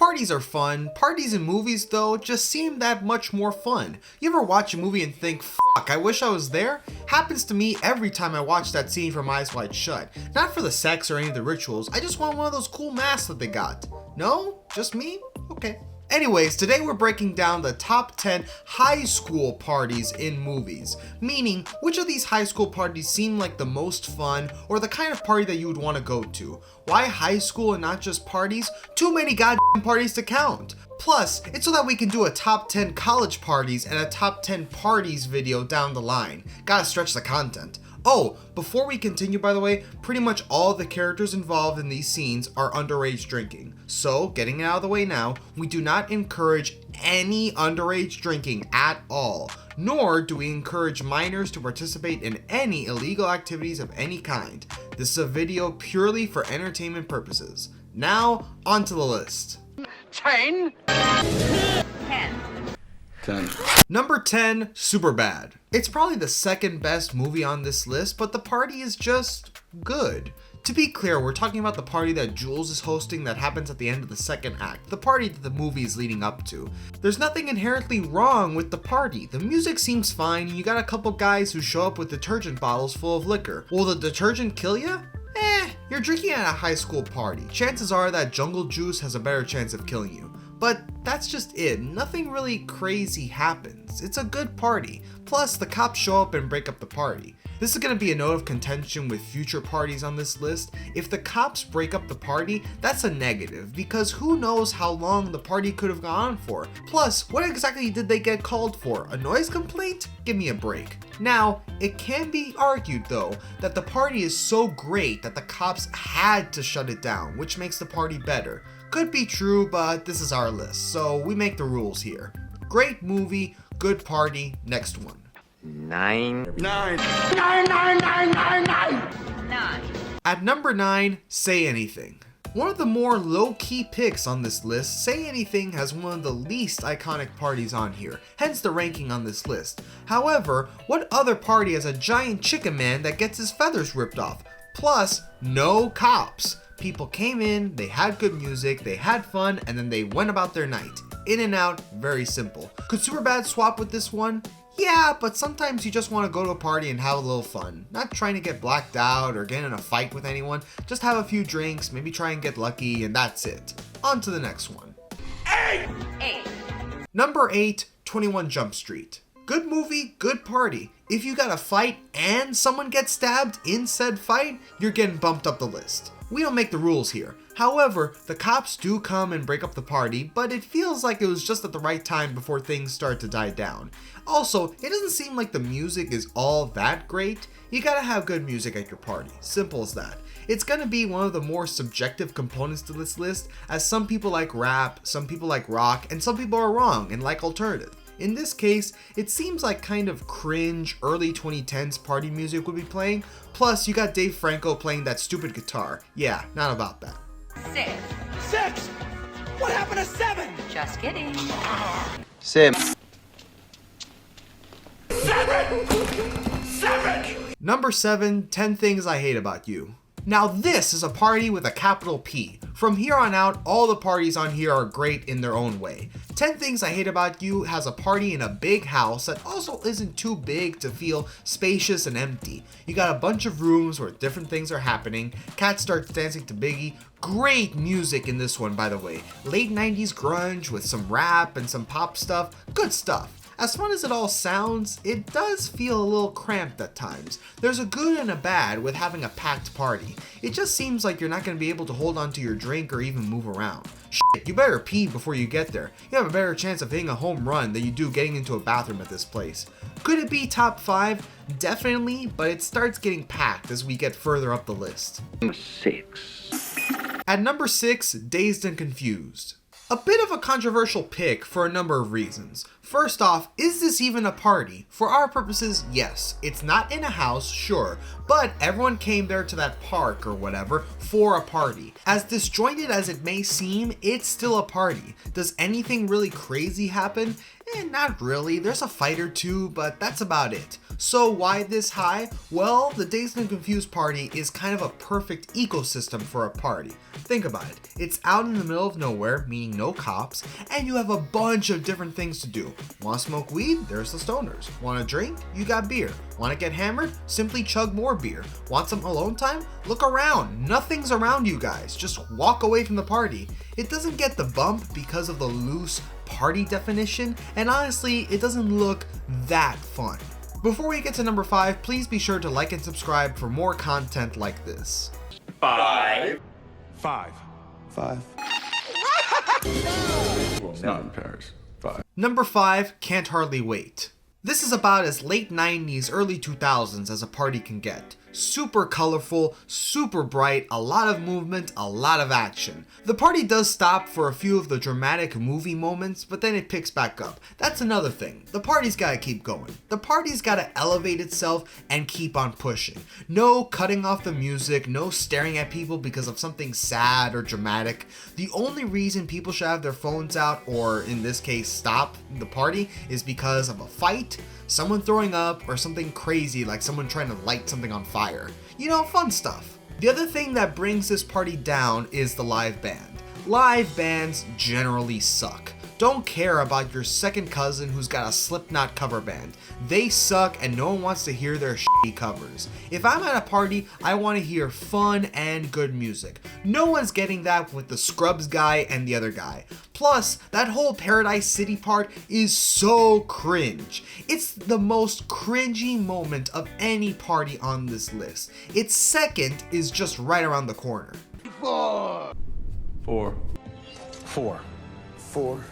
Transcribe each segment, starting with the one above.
Parties are fun. Parties in movies, though, just seem that much more fun. You ever watch a movie and think, fuck, I wish I was there? Happens to me every time I watch that scene from Eyes Wide Shut. Not for the sex or any of the rituals, I just want one of those cool masks that they got. No? Just me? Okay. Anyways, today we're breaking down the top 10 high school parties in movies. Meaning, which of these high school parties seem like the most fun or the kind of party that you would want to go to? Why high school and not just parties? Too many goddamn parties to count. Plus, it's so that we can do a top 10 college parties and a top 10 parties video down the line. Gotta stretch the content. Oh, before we continue, by the way, pretty much all the characters involved in these scenes are underage drinking. So, getting it out of the way now, we do not encourage any underage drinking at all, nor do we encourage minors to participate in any illegal activities of any kind. This is a video purely for entertainment purposes. Now, onto the list. 10. 10. Number 10, Superbad. It's probably the second best movie on this list, but the party is just good. To be clear, we're talking about the party that Jules is hosting that happens at the end of the second act, the party that the movie is leading up to. There's nothing inherently wrong with the party. The music seems fine, and you got a couple guys who show up with detergent bottles full of liquor. Will the detergent kill you? You're drinking at a high school party. Chances are that jungle juice has a better chance of killing you. But that's just it. Nothing really crazy happens. It's a good party. Plus, the cops show up and break up the party. This is going to be a note of contention with future parties on this list. If the cops break up the party, that's a negative, because who knows how long the party could have gone on for. Plus, what exactly did they get called for? A noise complaint? Give me a break. Now, it can be argued though that the party is so great that the cops had to shut it down, which makes the party better. Could be true, but this is our list, so we make the rules here. Great movie, good party, next one. 9. 9. At number 9, Say Anything. One of the more low-key picks on this list, Say Anything has one of the least iconic parties on here, hence the ranking on this list. However, what other party has a giant chicken man that gets his feathers ripped off? Plus, no cops. People came in, they had good music, they had fun, and then they went about their night. In and out, very simple. Could Superbad swap with this one? Yeah, but sometimes you just want to go to a party and have a little fun. Not trying to get blacked out or get in a fight with anyone. Just have a few drinks, maybe try and get lucky, and that's it. On to the next one. 8. Number 8, 21 Jump Street. Good movie, good party. If you got a fight and someone gets stabbed in said fight, you're getting bumped up the list. We don't make the rules here. However, the cops do come and break up the party, but it feels like it was just at the right time before things start to die down. Also, it doesn't seem like the music is all that great. You gotta have good music at your party. Simple as that. It's gonna be one of the more subjective components to this list, as some people like rap, some people like rock, and some people are wrong and like alternative. In this case, it seems like kind of cringe early 2010s party music would be playing, plus you got Dave Franco playing that stupid guitar. Yeah, not about that. 6. What happened to 7? Just kidding. 7. 7. Number 7, 10 Things I Hate About You. Now this is a party with a capital P. From here on out, all the parties on here are great in their own way. 10 Things I Hate About You has a party in a big house that also isn't too big to feel spacious and empty. You got a bunch of rooms where different things are happening. Cat starts dancing to Biggie. Great music in this one, by the way. Late 90s grunge with some rap and some pop stuff. Good stuff. As fun as it all sounds, it does feel a little cramped at times. There's a good and a bad with having a packed party. It just seems like you're not going to be able to hold on to your drink or even move around. Shit, you better pee before you get there. You have a better chance of hitting a home run than you do getting into a bathroom at this place. Could it be top 5? Definitely, but it starts getting packed as we get further up the list. 6. At number 6, Dazed and Confused. A bit of a controversial pick for a number of reasons. First off, is this even a party? For our purposes, yes. It's not in a house, sure, but everyone came there to that park or whatever for a party. As disjointed as it may seem, it's still a party. Does anything really crazy happen? Not really. There's a fight or two, but that's about it. So why this high? Well, the Dazed and Confused party is kind of a perfect ecosystem for a party. Think about it. It's out in the middle of nowhere, meaning no cops, and you have a bunch of different things to do. Want to smoke weed? There's the stoners. Want to drink? You got beer. Want to get hammered? Simply chug more beer. Want some alone time? Look around. Nothing's around you guys. Just walk away from the party. It doesn't get the bump because of the loose party definition, and honestly, it doesn't look that fun. Before we get to number 5, please be sure to like and subscribe for more content like this. 5. 5. 5. Well, not in Paris. 5. Number 5, Can't Hardly Wait. This is about as late 90s, early 2000s as a party can get. Super colorful, super bright, a lot of movement, a lot of action. The party does stop for a few of the dramatic movie moments, but then it picks back up. That's another thing. The party's gotta keep going. The party's gotta elevate itself and keep on pushing. No cutting off the music, no staring at people because of something sad or dramatic. The only reason people should have their phones out, or in this case stop the party, is because of a fight, someone throwing up, or something crazy like someone trying to light something on fire. You know, fun stuff. The other thing that brings this party down is the live band. Live bands generally suck. Don't care about your second cousin who's got a Slipknot cover band. They suck and no one wants to hear their shitty covers. If I'm at a party, I want to hear fun and good music. No one's getting that with the Scrubs guy and the other guy. Plus, that whole Paradise City part is so cringe. It's the most cringy moment of any party on this list. Its second is just right around the corner. 4. 4. 4.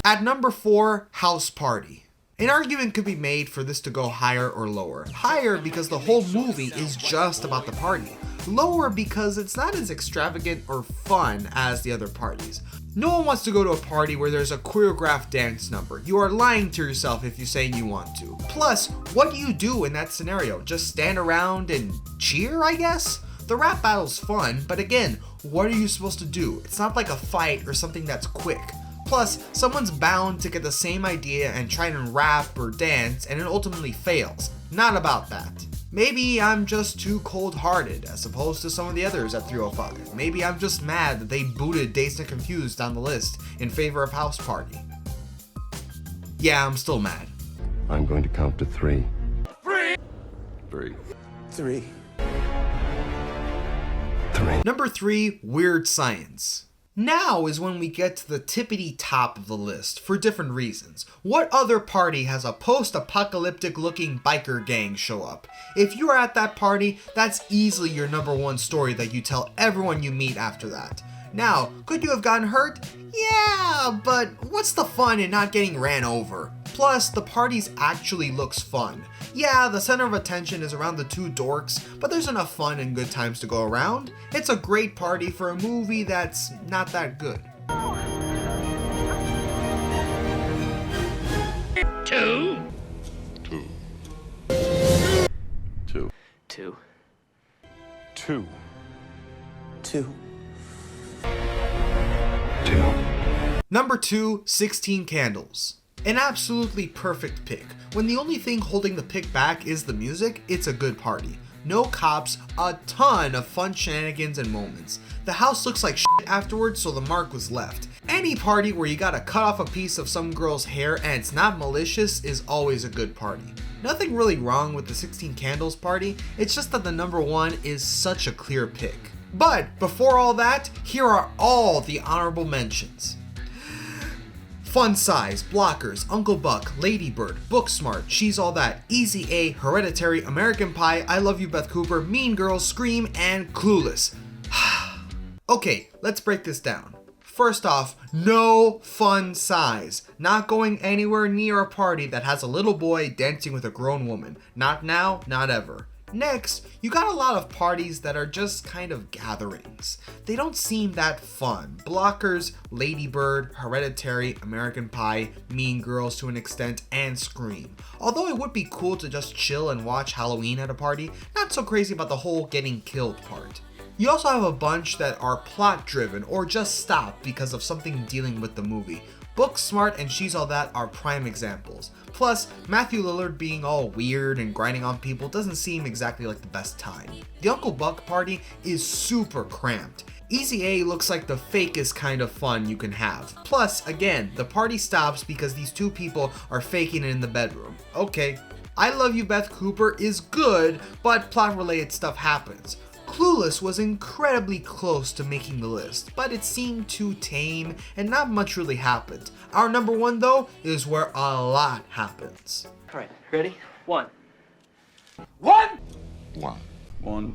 At number 4, House Party. An argument could be made for this to go higher or lower. Higher because the whole movie is just about the party. Lower because it's not as extravagant or fun as the other parties. No one wants to go to a party where there's a choreographed dance number. You are lying to yourself if you say you want to. Plus, what do you do in that scenario? Just stand around and cheer, I guess? The rap battle's fun, but again, what are you supposed to do? It's not like a fight or something that's quick. Plus, someone's bound to get the same idea and try and rap or dance, and it ultimately fails. Not about that. Maybe I'm just too cold-hearted as opposed to some of the others at 305. Maybe I'm just mad that they booted Dazed and Confused down the list in favor of House Party. Yeah, I'm still mad. I'm going to count to 3. 3. 3. 3. Number 3, Weird Science. Now is when we get to the tippity top of the list for different reasons. What other party has a post-apocalyptic looking biker gang show up? If you are at that party, that's easily your number 1 story that you tell everyone you meet after that. Now, could you have gotten hurt? Yeah, but what's the fun in not getting ran over? Plus, the party actually looks fun. Yeah, the center of attention is around the 2 dorks, but there's enough fun and good times to go around. It's a great party for a movie that's not that good. 2. 2. 2. 2. 2. 2. Number 2, 16 Candles. An absolutely perfect pick. When the only thing holding the pick back is the music, it's a good party. No cops, a ton of fun shenanigans and moments. The house looks like shit afterwards, so the mark was left. Any party where you gotta cut off a piece of some girl's hair and it's not malicious is always a good party. Nothing really wrong with the 16 Candles party, it's just that the number 1 is such a clear pick. But before all that, here are all the honorable mentions. Fun Size, Blockers, Uncle Buck, Lady Bird, Booksmart, She's All That, Easy A, Hereditary, American Pie, I Love You Beth Cooper, Mean Girls, Scream, and Clueless. Okay, let's break this down. First off, no Fun Size. Not going anywhere near a party that has a little boy dancing with a grown woman. Not now, not ever. Next, you got a lot of parties that are just kind of gatherings. They don't seem that fun. Blockers, Lady Bird, Hereditary, American Pie, Mean Girls to an extent, and Scream. Although it would be cool to just chill and watch Halloween at a party, not so crazy about the whole getting killed part. You also have a bunch that are plot driven or just stop because of something dealing with the movie. Booksmart and She's All That are prime examples. Plus, Matthew Lillard being all weird and grinding on people doesn't seem exactly like the best time. The Uncle Buck party is super cramped. Easy A looks like the fakest kind of fun you can have. Plus, again, the party stops because these two people are faking it in the bedroom. Okay. I Love You Beth Cooper is good, but plot related stuff happens. Clueless was incredibly close to making the list, but it seemed too tame and not much really happened. Our number one though is where a lot happens. All right, ready? One. One. One.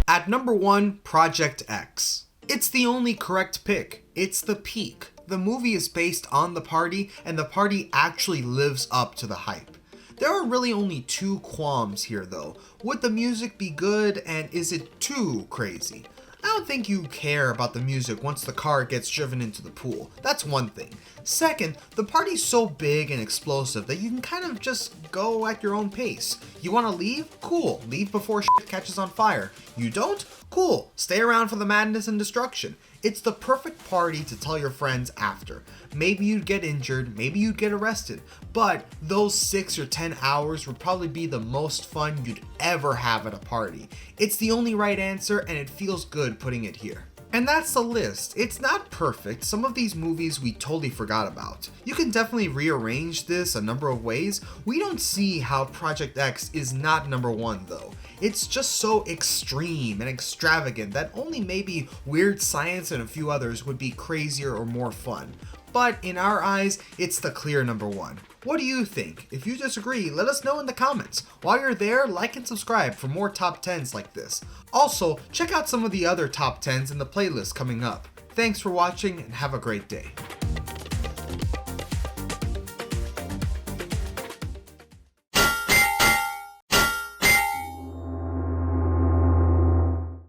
At number one, Project X. It's the only correct pick. It's the peak. The movie is based on the party, and the party actually lives up to the hype. There are really only two qualms here though. Would the music be good, and is it too crazy? I don't think you care about the music once the car gets driven into the pool. That's one thing. Second, the party's so big and explosive that you can kind of just go at your own pace. You want to leave? Cool. Leave before shit catches on fire. You don't? Cool. Stay around for the madness and destruction. It's the perfect party to tell your friends after. Maybe you'd get injured, maybe you'd get arrested, but those 6 or 10 hours would probably be the most fun you'd ever have at a party. It's the only right answer, and it feels good putting it here. And that's the list. It's not perfect. Some of these movies we totally forgot about. You can definitely rearrange this a number of ways. We don't see how Project X is not number one though. It's just so extreme and extravagant that only maybe Weird Science and a few others would be crazier or more fun. But in our eyes, it's the clear number one. What do you think? If you disagree, let us know in the comments. While you're there, like and subscribe for more top 10s like this. Also, check out some of the other top 10s in the playlist coming up. Thanks for watching and have a great day.